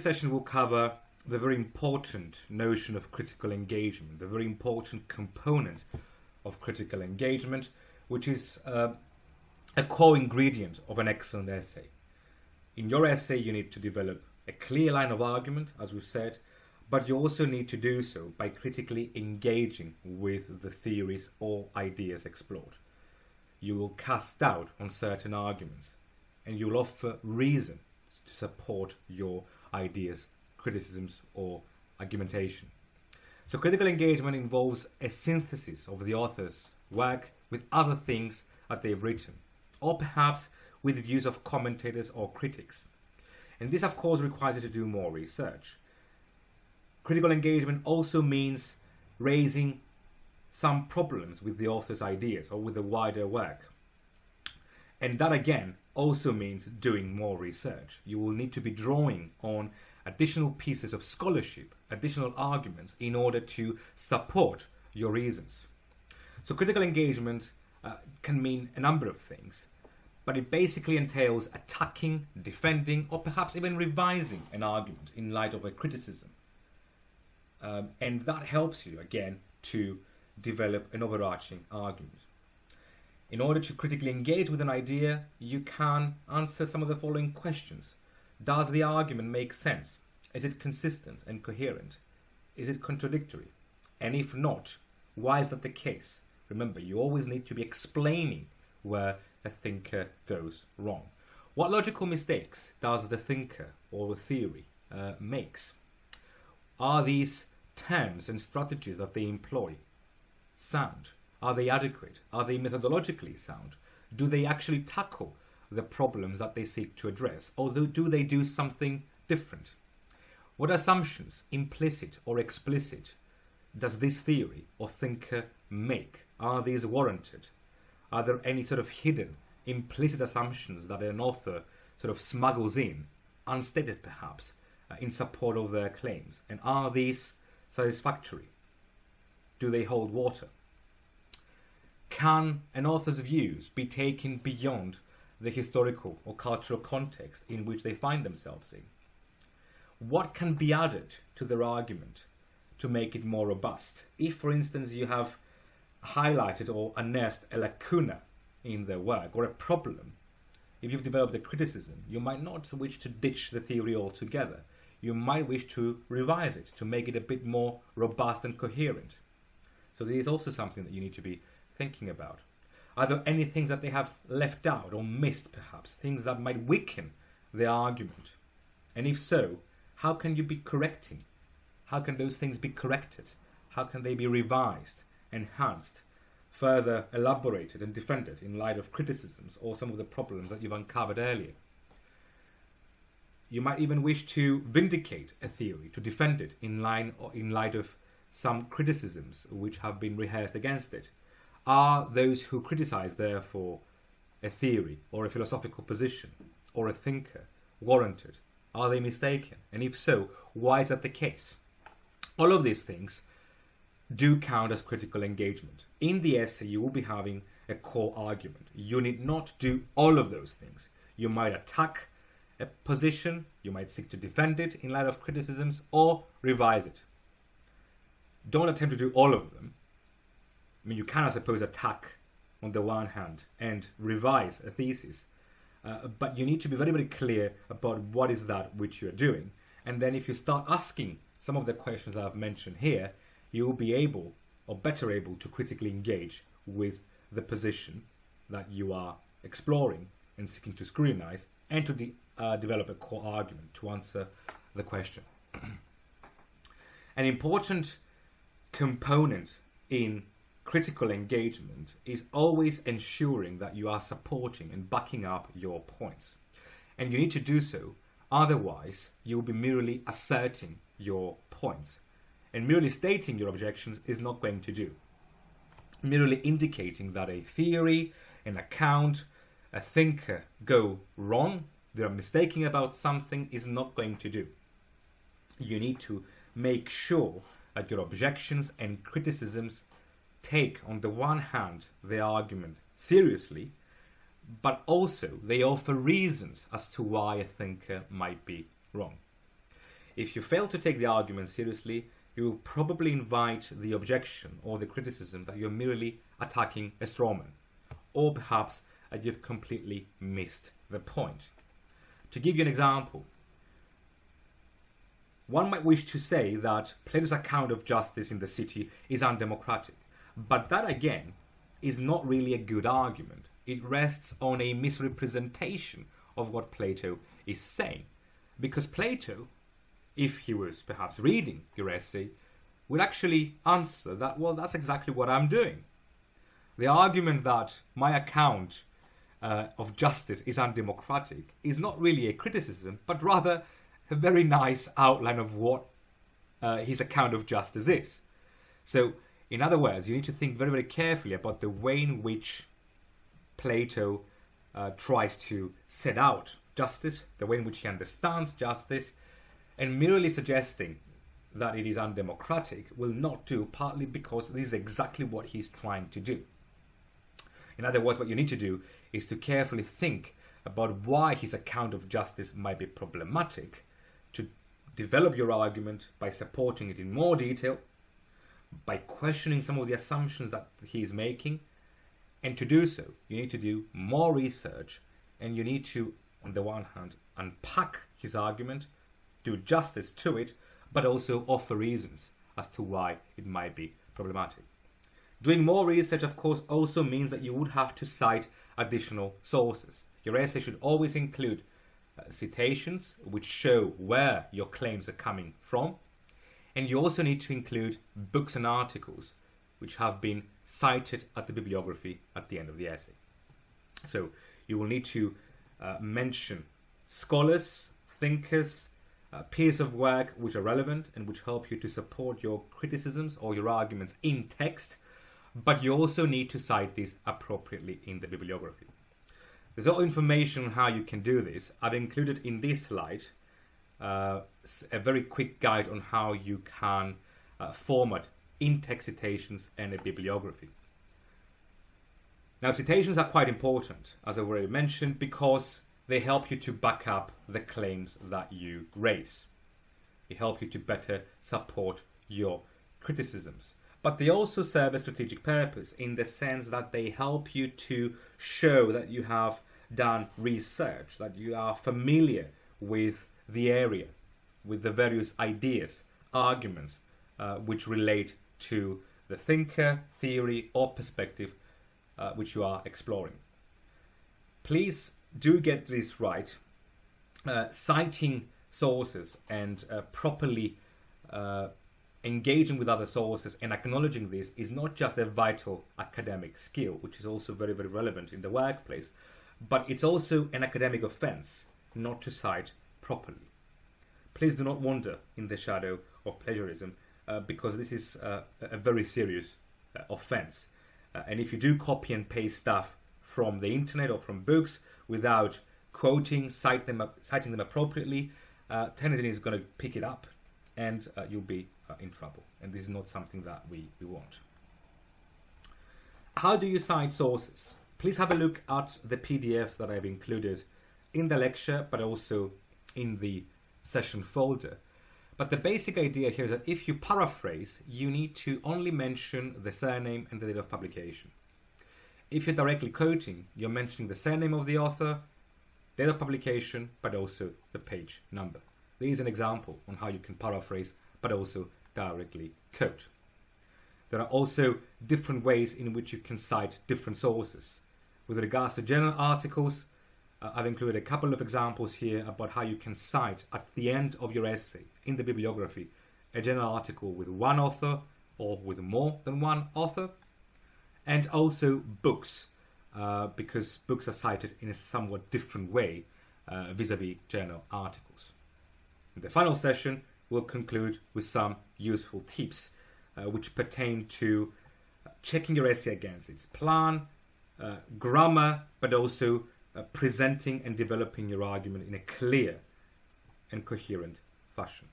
session will cover the very important notion of critical engagement, the very important component of critical engagement, which is a core ingredient of an excellent essay. In your essay, you need to develop a clear line of argument, as we've said, but you also need to do so by critically engaging with the theories or ideas explored. You will cast doubt on certain arguments, and you will offer reason to support your ideas, criticisms, or argumentation. So critical engagement involves a synthesis of the author's work with other things that they've written, or perhaps with views of commentators or critics. And this, of course, requires you to do more research. Critical engagement also means raising some problems with the author's ideas or with the wider work. And that, again, also means doing more research. You will need to be drawing on additional pieces of scholarship, additional arguments, in order to support your reasons. So critical engagement can mean a number of things, but it basically entails attacking, defending, or perhaps even revising an argument in light of a criticism. And that helps you, again, to develop an overarching argument. In order to critically engage with an idea, you can answer some of the following questions. Does the argument make sense? Is it consistent and coherent? Is it contradictory? And if not, why is that the case? Remember, you always need to be explaining where a thinker goes wrong. What logical mistakes does the thinker or the theory makes? Are these terms and strategies that they employ sound? Are they adequate? Are they methodologically sound? Do they actually tackle the problems that they seek to address? Or do they do something different? What assumptions, implicit or explicit, does this theory or thinker make? Are these warranted? Are there any sort of hidden, implicit assumptions that an author sort of smuggles in, unstated perhaps, in support of their claims? And are these satisfactory? Do they hold water? Can an author's views be taken beyond the historical or cultural context in which they find themselves in? What can be added to their argument to make it more robust? If, for instance, you have highlighted or unearthed a lacuna in their work or a problem, if you've developed a criticism, you might not wish to ditch the theory altogether. You might wish to revise it to make it a bit more robust and coherent. So this is also something that you need to be thinking about. Are there any things that they have left out or missed, perhaps? Things that might weaken the argument? And if so, how can you be correcting? How can those things be corrected? How can they be revised, enhanced, further elaborated and defended in light of criticisms or some of the problems that you've uncovered earlier? You might even wish to vindicate a theory, to defend it in light of some criticisms which have been rehearsed against it. Are those who criticize, therefore, a theory or a philosophical position or a thinker warranted? Are they mistaken? And if so, why is that the case? All of these things do count as critical engagement. In the essay, you will be having a core argument. You need not do all of those things. You might attack a position, you might seek to defend it in light of criticisms, or revise it. Don't attempt to do all of them. I mean, you can, I suppose, attack on the one hand and revise a thesis, but you need to be very, very clear about what is that which you're doing. And then if you start asking some of the questions I've mentioned here, you will be able, or better able, to critically engage with the position that you are exploring and seeking to scrutinize, and to develop a core argument to answer the question. An important component in critical engagement is always ensuring that you are supporting and backing up your points. And you need to do so, otherwise you will be merely asserting your points. And merely stating your objections is not going to do. Merely indicating that a theory, an account, a thinker go wrong, they are mistaken about something, is not going to do. You need to make sure that your objections and criticisms take, on the one hand, the argument seriously, but also they offer reasons as to why a thinker might be wrong. If you fail to take the argument seriously, you will probably invite the objection or the criticism that you're merely attacking a strawman, or perhaps that you've completely missed the point. To give you an example, one might wish to say that Plato's account of justice in the city is undemocratic, but that again is not really a good argument. It rests on a misrepresentation of what Plato is saying, because Plato, if he was perhaps reading your essay, would actually answer that, well, that's exactly what I'm doing. The argument that my account of justice is undemocratic is not really a criticism, but rather a very nice outline of what his account of justice is. So, in other words, you need to think very, very carefully about the way in which Plato tries to set out justice, the way in which he understands justice, and merely suggesting that it is undemocratic will not do, partly because this is exactly what he's trying to do. In other words, what you need to do is to carefully think about why his account of justice might be problematic, to develop your argument by supporting it in more detail, by questioning some of the assumptions that he is making, and to do so, you need to do more research, and you need to, on the one hand, unpack his argument, do justice to it, but also offer reasons as to why it might be problematic. Doing more research, of course, also means that you would have to cite additional sources. Your essay should always include citations which show where your claims are coming from, and you also need to include books and articles which have been cited at the bibliography at the end of the essay. So you will need to mention scholars, thinkers, pieces of work which are relevant and which help you to support your criticisms or your arguments in text, but you also need to cite this appropriately in the bibliography. There's all information on how you can do this. I've included in this slide a very quick guide on how you can format in-text citations and a bibliography. Now, citations are quite important, as I've already mentioned, because they help you to back up the claims that you raise. They help you to better support your criticisms. But they also serve a strategic purpose in the sense that they help you to show that you have done research, that you are familiar with the area, with the various ideas, arguments which relate to the thinker, theory, or perspective which you are exploring. Please do get this right. Citing sources and properly engaging with other sources and acknowledging this is not just a vital academic skill, which is also very, very relevant in the workplace, but it's also an academic offense not to cite properly. Please do not wander in the shadow of plagiarism, because this is a very serious offense. And if you do copy and paste stuff from the internet or from books without quoting, citing them appropriately, Turnitin is going to pick it up and you'll be in trouble. And this is not something that we want. How do you cite sources? Please have a look at the PDF that I've included in the lecture, but also in the session folder. But the basic idea here is that if you paraphrase, you need to only mention the surname and the date of publication. If you're directly quoting, you're mentioning the surname of the author, date of publication, but also the page number. There is an example on how you can paraphrase, but also directly quote. There are also different ways in which you can cite different sources. With regards to journal articles, I've included a couple of examples here about how you can cite at the end of your essay in the bibliography a journal article with one author or with more than one author, and also books, because books are cited in a somewhat different way vis-a-vis journal articles. In the final session, we'll conclude with some useful tips which pertain to checking your essay against its plan, grammar, but also presenting and developing your argument in a clear and coherent fashion.